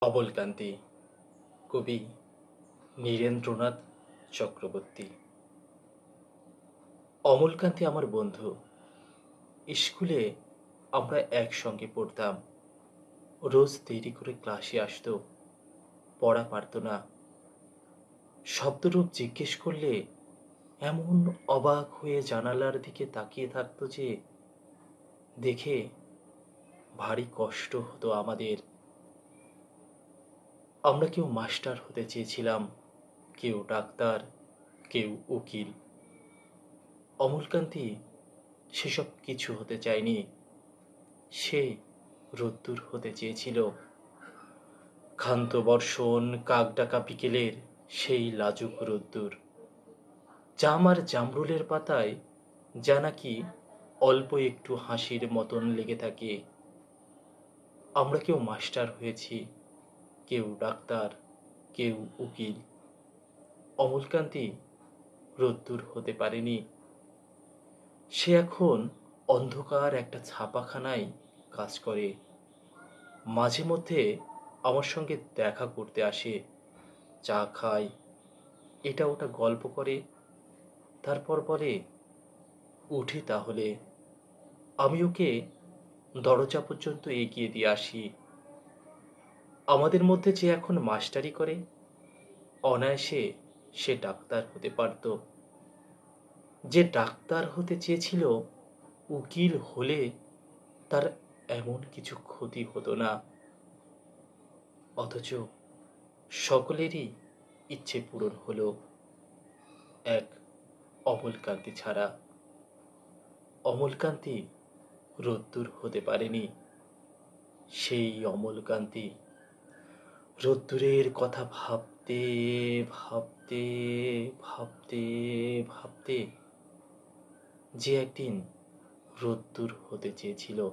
অবলকান্তি, কবি নীরেন্দ্রনাথ চক্রবর্তী। অমলকান্তি আমার বন্ধু। স্কুলে আমরা একসঙ্গে পড়তাম। রোজ দেরি করে ক্লাসে আসতো, পড়া পারত না। শব্দরূপ জিজ্ঞেস করলে এমন অবাক হয়ে জানালার দিকে তাকিয়ে থাকতো যে দেখে ভারী কষ্ট হতো আমাদের। আমরা কেউ মাস্টার হতে চেয়েছিলাম, কেউ ডাক্তার, কেউ উকিল। অমলকান্তি সেসব কিছু হতে চায়নি। সে রোদ্দুর হতে চেয়েছিল। ক্ষান্ত বর্ষণ, কাকডাকা বিকেলের সেই লাজুক রোদ্দুর, জাম আর জামরুলের পাতায় যা নাকি অল্প একটু হাসির মতন লেগে থাকে। আমরা কেউ মাস্টার হয়েছি, কেউ ডাক্তার, কেউ উকিল। অমলকান্তি রোদ্দুর হতে পারেনি। সে এখন অন্ধকার একটা ছাপাখানায় কাজ করে। মাঝে মধ্যে আমার সঙ্গে দেখা করতে আসে, চা খায়, এটা ওটা গল্প করে, তারপর বলে, উঠি তাহলে। আমি ওকে দরজা পর্যন্ত এগিয়ে দিয়ে আসি। আমাদের মধ্যে যে এখন মাস্টারি করে, অনায়াসে সে ডাক্তার হতে পারত। যে ডাক্তার হতে চেয়েছিল, উকিল হলে তার এমন কিছু ক্ষতি হতো না। অথচ সকলেরই ইচ্ছে পূরণ হলো, এক অমলকান্তি ছাড়া। অমলকান্তি রোদ্দুর হতে পারেনি। সেই অমলকান্তি রোদ্দুরের কথা ভাবতে ভাবতে ভাবতে ভাবতে যে একদিন রোদ্দুর হতে চেয়েছিল।